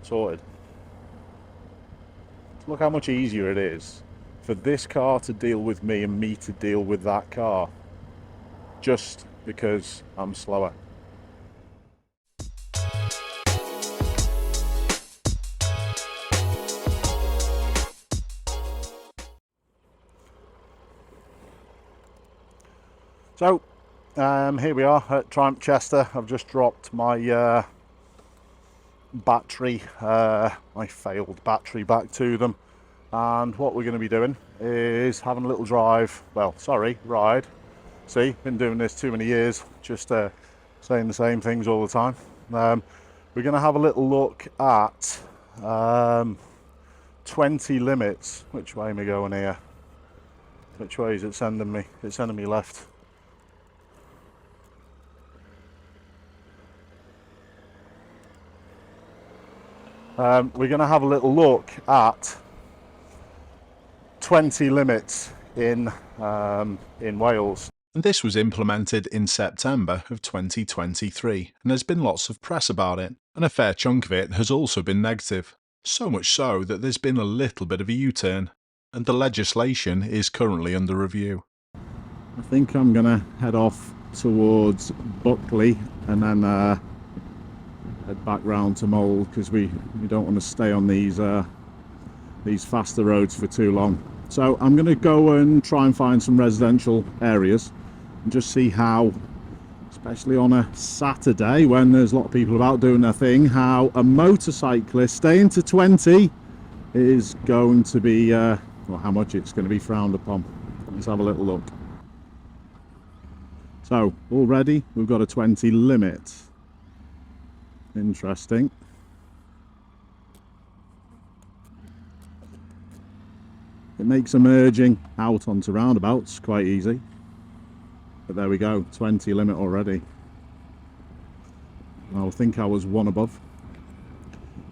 sorted. Look how much easier it is for this car to deal with me and me to deal with that car, just because I'm slower. So here we are at Triumph Chester. I've just dropped my battery, my failed battery, back to them, and what we're going to be doing is having a little ride. See, been doing this too many years, just saying the same things all the time. We're going to have a little look at 20 limits. Which way am I going here? Which way is it sending me? It's sending me left. We're going to have a little look at 20 limits in Wales. And this was implemented in September of 2023, and there's been lots of press about it, and a fair chunk of it has also been negative. So much so that there's been a little bit of a U-turn, and the legislation is currently under review. I think I'm going to head off towards Buckley and then head back round to Mold, because we don't want to stay on these faster roads for too long. So I'm going to go and try and find some residential areas and just see how, especially on a Saturday when there's a lot of people about doing their thing, how a motorcyclist staying to 20 is going to be, or how much it's going to be frowned upon. Let's have a little look. So already we've got a 20 limit. Interesting. It makes emerging out onto roundabouts quite easy. But there we go, 20 limit already. I think I was one above.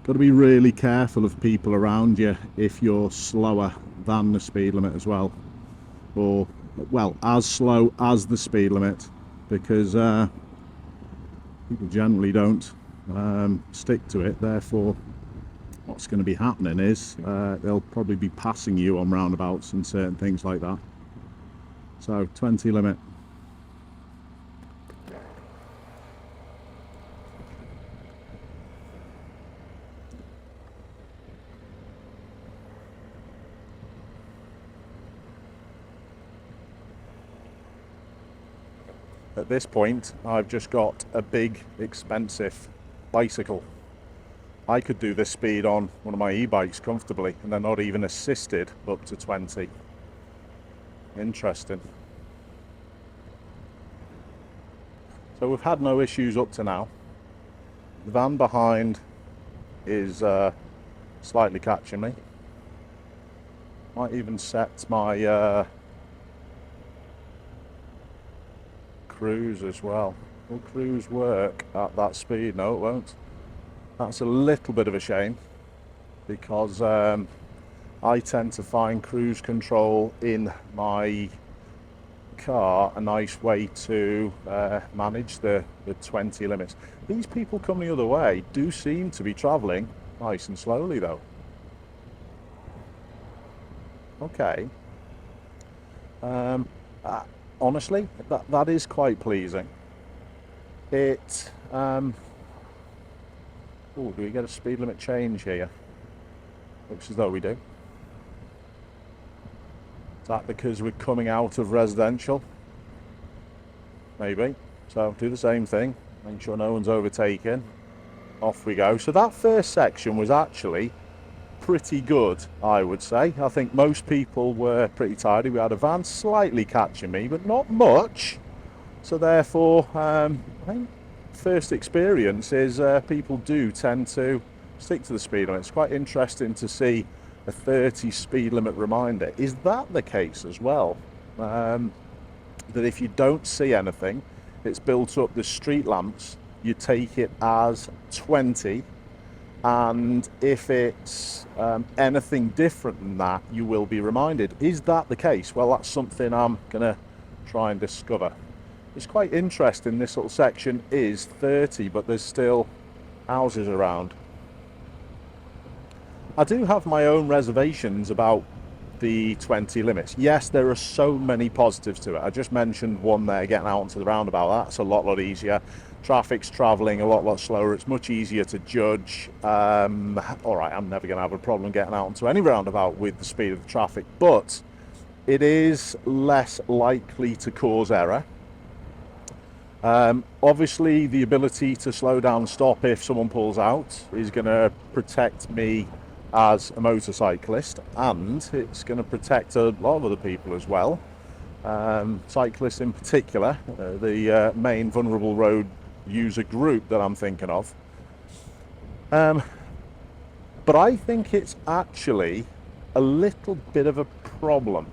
Got to be really careful of people around you if you're slower than the speed limit as well. Or, well, as slow as the speed limit, because people generally don't stick to it. Therefore, what's going to be happening is they'll probably be passing you on roundabouts and certain things like that. So 20 limit. At this point, I've just got a big, expensive bicycle. I could do this speed on one of my e-bikes comfortably, and they're not even assisted up to 20. Interesting. So we've had no issues up to now. The van behind is slightly catching me. Might even set my cruise as well. Will cruise work at that speed? No, it won't. That's a little bit of a shame, because I tend to find cruise control in my car a nice way to manage the 20 limits. These people coming the other way do seem to be travelling nice and slowly though. Okay. Honestly, that is quite pleasing. It oh, do we get a speed limit change here? Looks as though we do. Is that because we're coming out of residential? Maybe. So do the same thing, make sure no one's overtaken. Off we go. So that first section was actually pretty good, I would say. I think most people were pretty tidy. We had a van slightly catching me, but not much. So therefore, I think first experience is people do tend to stick to the speed limit. It's quite interesting to see a 30 speed limit reminder. Is that the case as well? That if you don't see anything, it's built up the street lamps, you take it as 20, and if it's anything different than that, you will be reminded. Is that the case? Well, that's something I'm gonna try and discover. It's quite interesting. This little section is 30, but there's still houses around. I do have my own reservations about the 20 limits. Yes, there are so many positives to it. I just mentioned one there, getting out onto the roundabout. That's a lot easier. Traffic's travelling a lot slower. It's much easier to judge. All right, I'm never going to have a problem getting out onto any roundabout with the speed of the traffic, but it is less likely to cause error. Obviously, the ability to slow down, stop if someone pulls out is going to protect me as a motorcyclist, and it's going to protect a lot of other people as well. Cyclists in particular, the main vulnerable road user group that I'm thinking of. But I think it's actually a little bit of a problem.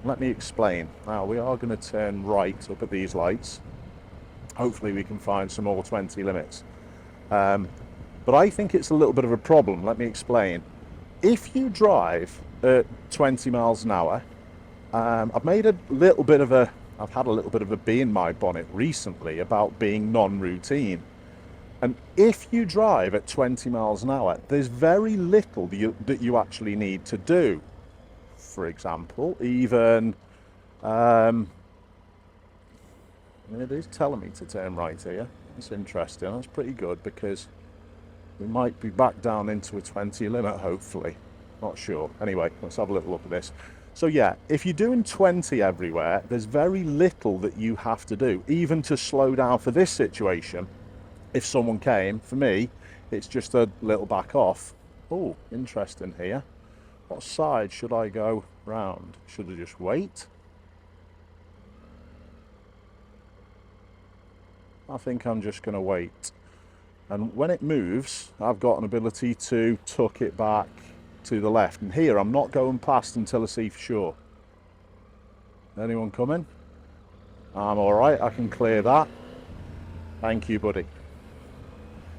Let me explain. Now, we are going to turn right up at these lights. Hopefully we can find some more 20 limits. But I think it's a little bit of a problem. Let me explain. If you drive at 20 miles an hour, I've had a little bit of a bee in my bonnet recently about being non-routine. And if you drive at 20 miles an hour, there's very little that you actually need to do. For example, even it is telling me to turn right here. That's interesting. That's pretty good, because we might be back down into a 20 limit, hopefully. Not sure. Anyway, let's have a little look at this. So yeah, if you're doing 20 everywhere, there's very little that you have to do, even to slow down for this situation. If someone came, for me, it's just a little back off. Oh, interesting here. What side should I go round? Should I just wait? I think I'm just going to wait. And when it moves, I've got an ability to tuck it back to the left. And here, I'm not going past until I see for sure. Anyone coming? I'm all right. I can clear that. Thank you, buddy.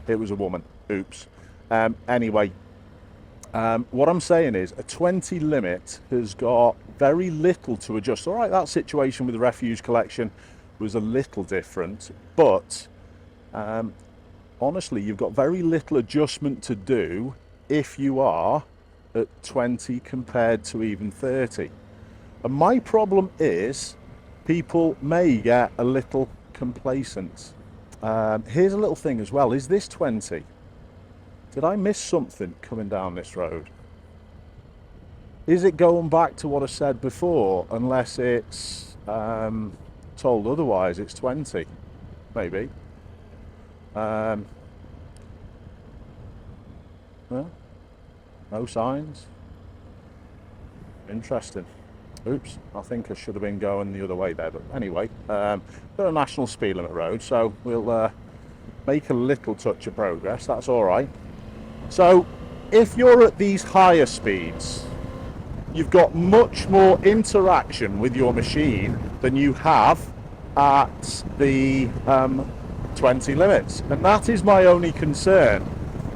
It was a woman. Oops. Anyway, what I'm saying is a 20 limit has got very little to adjust. All right, that situation with the refuse collection was a little different, but honestly, you've got very little adjustment to do if you are at 20 compared to even 30. And my problem is people may get a little complacent. Here's a little thing as well. Is this 20? Did I miss something coming down this road? Is it going back to what I said before, unless it's told otherwise? It's 20, maybe. No signs. Interesting. Oops, I think I should have been going the other way there, but anyway, got a national speed limit road, so we'll make a little touch of progress. That's all right. So if you're at these higher speeds, you've got much more interaction with your machine than you have at the 20 limits. And that is my only concern,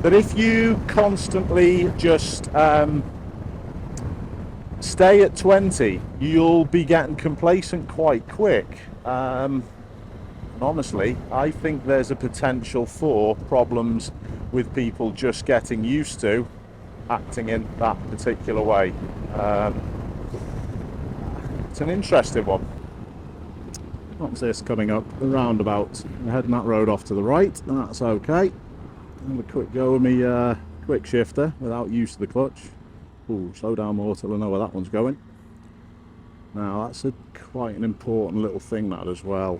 that if you constantly just stay at 20, you'll be getting complacent quite quick. And honestly, I think there's a potential for problems with people just getting used to acting in that particular way. It's an interesting one. What's this coming up? The roundabout. I'm heading that road off to the right. That's okay. Have a quick go with me quick shifter without use of the clutch. Ooh, slow down more till I know where that one's going. Now that's quite an important little thing, that as well.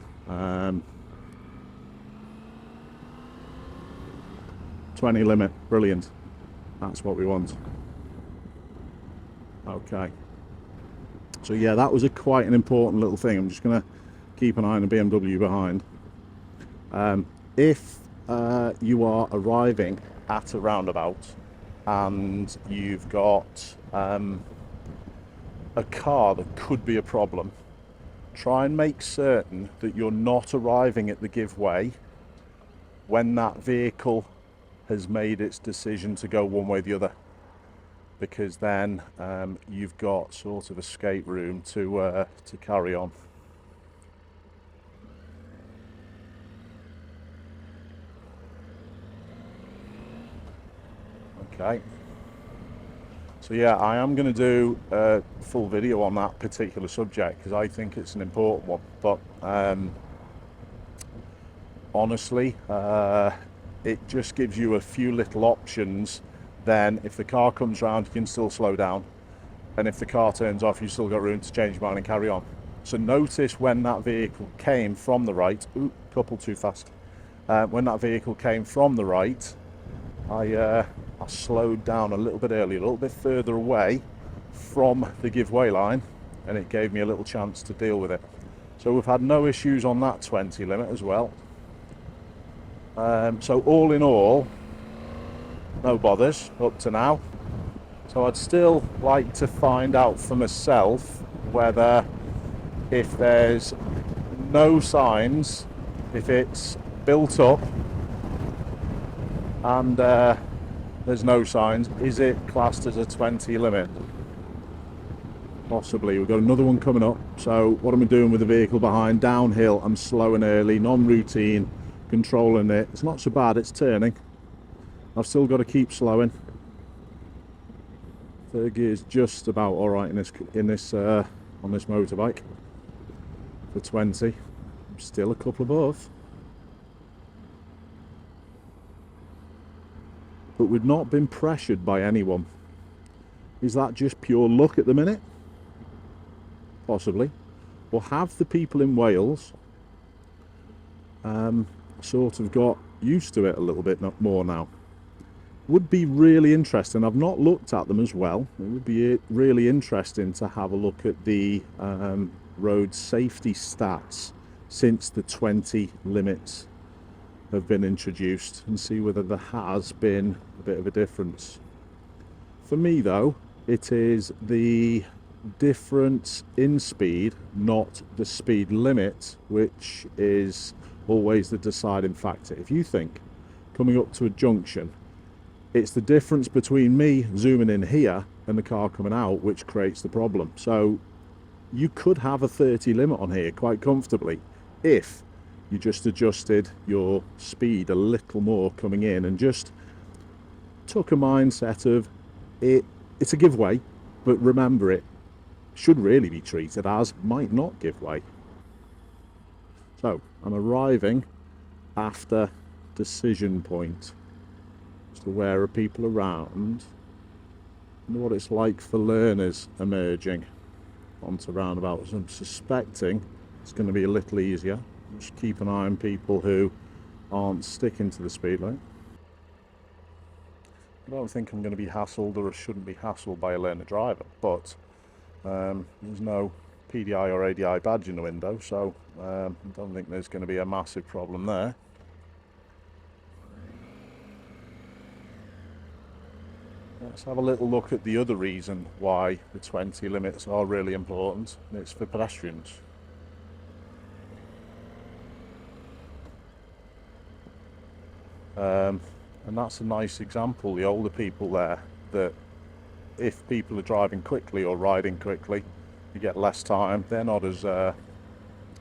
20 limit, brilliant. That's what we want. Okay. So yeah, that was quite an important little thing. I'm just going to keep an eye on the BMW behind. If you are arriving at a roundabout and you've got a car that could be a problem, try and make certain that you're not arriving at the give way when that vehicle has made its decision to go one way or the other, because then you've got sort of escape room to carry on. Okay. So yeah, I am going to do a full video on that particular subject because I think it's an important one. But honestly, it just gives you a few little options. Then if the car comes round, you can still slow down. And if the car turns off, you've still got room to change your mind and carry on. So notice when that vehicle came from the right, couple too fast. When that vehicle came from the right, I slowed down a little bit early, a little bit further away from the give way line, and it gave me a little chance to deal with it. So we've had no issues on that 20 limit as well. So all in all, no bothers up to now. So I'd still like to find out for myself whether, if there's no signs, if it's built up and there's no signs, is it classed as a 20 limit? Possibly. We've got another one coming up. So what am I doing with the vehicle behind? Downhill, I'm slowing early, non-routine, controlling it. It's not so bad, it's turning. I've still got to keep slowing. Third gear is just about all right on this motorbike for 20. I'm still a couple above, but we've not been pressured by anyone. Is that just pure luck at the minute? Possibly. Or have the people in Wales sort of got used to it a little bit more now? Would be really interesting. I've not looked at them as well. It would be really interesting to have a look at the road safety stats since the 20 limits have been introduced and see whether there has been a bit of a difference. For me though, it is the difference in speed, not the speed limit, which is always the deciding factor. If you think coming up to a junction, it's the difference between me zooming in here and the car coming out which creates the problem. So you could have a 30 limit on here quite comfortably if you just adjusted your speed a little more coming in and just took a mindset of it's a giveaway, but remember, it should really be treated as might not give way. So I'm arriving after decision point. Just aware of people around. I wonder what it's like for learners emerging onto roundabouts. I'm suspecting it's going to be a little easier. Just keep an eye on people who aren't sticking to the speed limit. I don't think I'm going to be hassled, or shouldn't be hassled by a learner driver, but there's no PDI or ADI badge in the window, so I don't think there's going to be a massive problem there. Let's have a little look at the other reason why the 20 limits are really important. It's for pedestrians. And that's a nice example, the older people there, that if people are driving quickly or riding quickly, you get less time. They're not as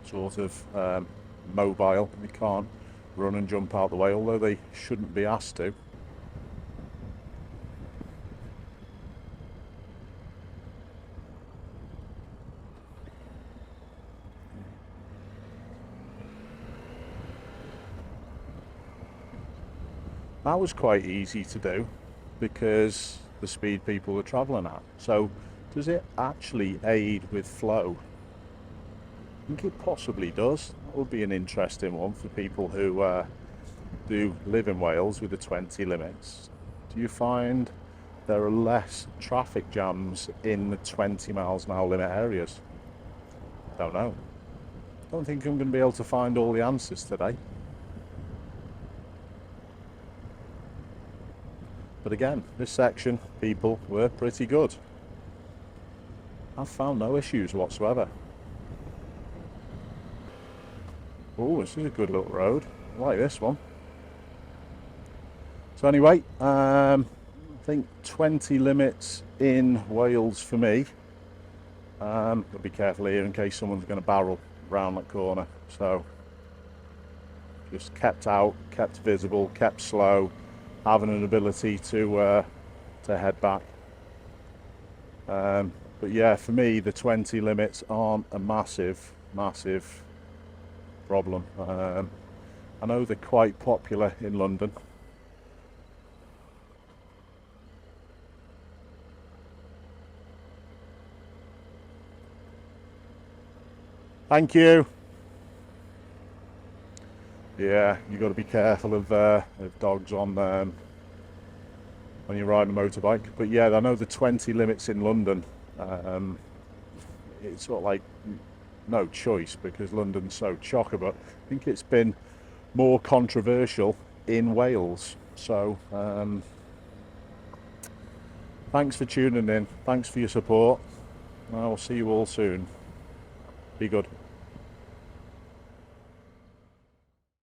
sort of mobile. They can't run and jump out the way, although they shouldn't be asked to. That was quite easy to do because the speed people were travelling at. So does it actually aid with flow? I think it possibly does. That would be an interesting one for people who do live in Wales with the 20 limits. Do you find there are less traffic jams in the 20 miles an hour limit areas? Don't know. Don't think I'm going to be able to find all the answers today. But again, this section, people were pretty good. I've found no issues whatsoever. Oh, this is a good little road. I like this one. So anyway, I think 20 limits in Wales for me. But be careful here in case someone's going to barrel round that corner. So just kept out, kept visible, kept slow, having an ability to head back. But yeah, for me, the 20 limits aren't a massive problem. I know they're quite popular in London. Thank you. Yeah, you got to be careful of dogs on when you're riding a motorbike. But yeah, I know the 20 limits in London. It's sort of like no choice because London's so chocker. But I think it's been more controversial in Wales. So thanks for tuning in. Thanks for your support. I'll see you all soon. Be good.